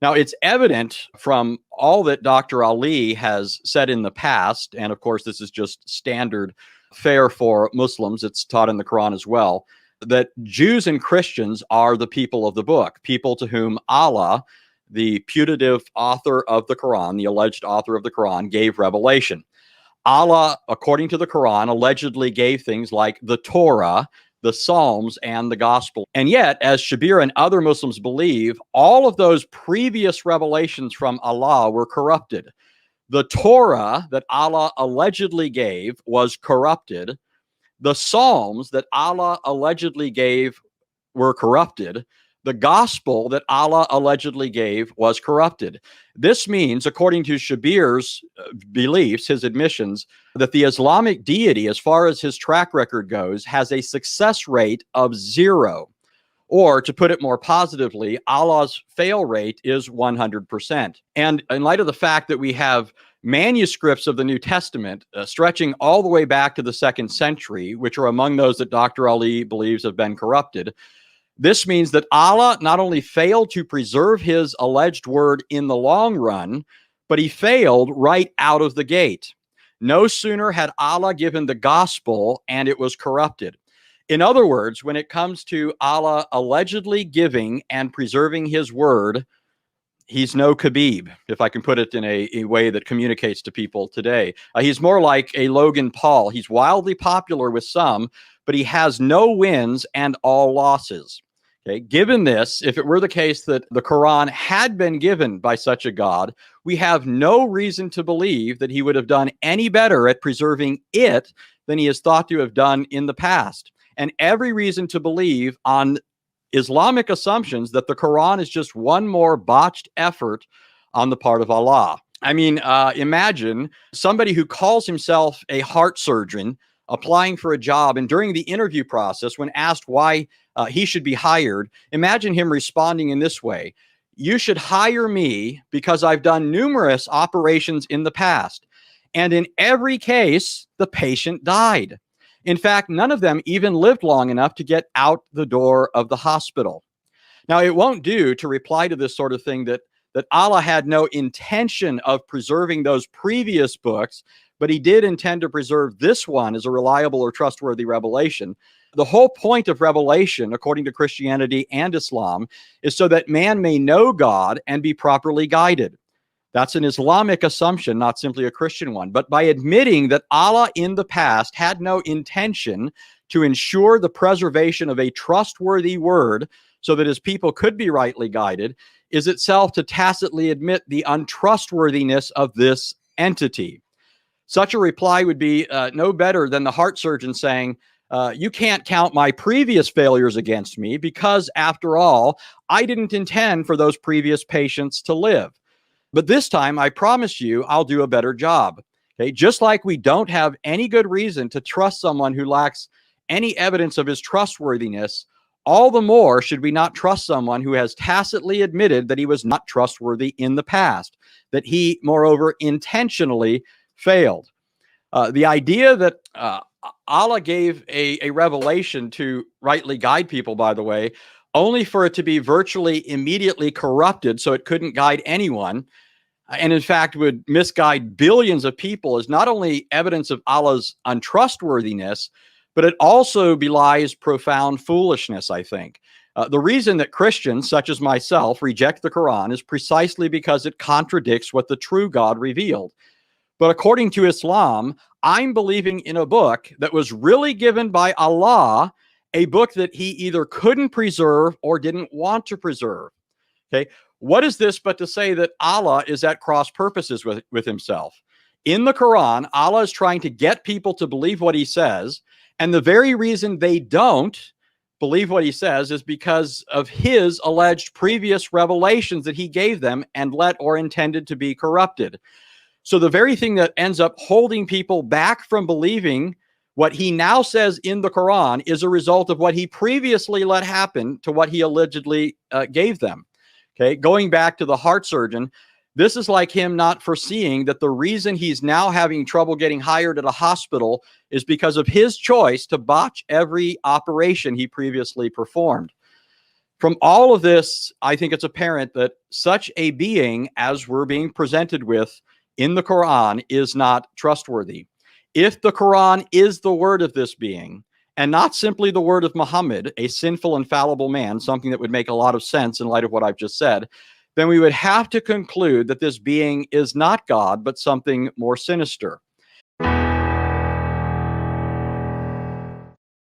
Now, it's evident from all that Dr. Ali has said in the past, and of course, this is just standard fare for Muslims, it's taught in the Quran as well, that Jews and Christians are the people of the book, people to whom Allah, the putative author of the Quran, the alleged author of the Quran, gave revelation. Allah, according to the Quran, allegedly gave things like the Torah, the Psalms, and the Gospel. And yet, as Shabir and other Muslims believe, all of those previous revelations from Allah were corrupted. The Torah that Allah allegedly gave was corrupted. The Psalms that Allah allegedly gave were corrupted. The gospel that Allah allegedly gave was corrupted. This means, according to Shabir's beliefs, his admissions, that the Islamic deity, as far as his track record goes, has a success rate of 0. Or, to put it more positively, Allah's fail rate is 100%. And in light of the fact that we have manuscripts of the New Testament stretching all the way back to the 2nd century, which are among those that Dr. Ali believes have been corrupted, this means that Allah not only failed to preserve his alleged word in the long run, but he failed right out of the gate. No sooner had Allah given the gospel and it was corrupted. In other words, when it comes to Allah allegedly giving and preserving his word, he's no Khabib, if I can put it in a way that communicates to people today. He's more like a Logan Paul. He's wildly popular with some, but he has no wins and all losses. Okay, given this, if it were the case that the Quran had been given by such a God, we have no reason to believe that he would have done any better at preserving it than he is thought to have done in the past. And every reason to believe on Islamic assumptions that the Quran is just one more botched effort on the part of Allah. I mean, imagine somebody who calls himself a heart surgeon applying for a job, and during the interview process, when asked why he should be hired, imagine him responding in this way: "You should hire me because I've done numerous operations in the past, and in every case, the patient died. In fact, none of them even lived long enough to get out the door of the hospital." Now, it won't do to reply to this sort of thing that Allah had no intention of preserving those previous books, but he did intend to preserve this one as a reliable or trustworthy revelation. The whole point of revelation, according to Christianity and Islam, is so that man may know God and be properly guided. That's an Islamic assumption, not simply a Christian one. But by admitting that Allah in the past had no intention to ensure the preservation of a trustworthy word so that his people could be rightly guided, is itself to tacitly admit the untrustworthiness of this entity. Such a reply would be no better than the heart surgeon saying, "You can't count my previous failures against me because, after all, I didn't intend for those previous patients to live. But this time, I promise you, I'll do a better job." Okay, just like we don't have any good reason to trust someone who lacks any evidence of his trustworthiness, all the more should we not trust someone who has tacitly admitted that he was not trustworthy in the past, that he, moreover, intentionally failed. The idea that Allah gave a revelation to rightly guide people, by the way, only for it to be virtually immediately corrupted so it couldn't guide anyone, and in fact would misguide billions of people, is not only evidence of Allah's untrustworthiness, but it also belies profound foolishness, I think. The reason that Christians, such as myself, reject the Quran is precisely because it contradicts what the true God revealed. But according to Islam, I'm believing in a book that was really given by Allah, a book that he either couldn't preserve or didn't want to preserve. Okay, what is this but to say that Allah is at cross purposes with himself? In the Quran, Allah is trying to get people to believe what he says, and the very reason they don't believe what he says is because of his alleged previous revelations that he gave them and let or intended to be corrupted. So the very thing that ends up holding people back from believing what he now says in the Quran is a result of what he previously let happen to what he allegedly gave them. Okay, going back to the heart surgeon, this is like him not foreseeing that the reason he's now having trouble getting hired at a hospital is because of his choice to botch every operation he previously performed. From all of this, I think it's apparent that such a being as we're being presented with in the Quran is not trustworthy. If the Quran is the word of this being, and not simply the word of Muhammad, a sinful and fallible man, something that would make a lot of sense in light of what I've just said, then we would have to conclude that this being is not God, but something more sinister.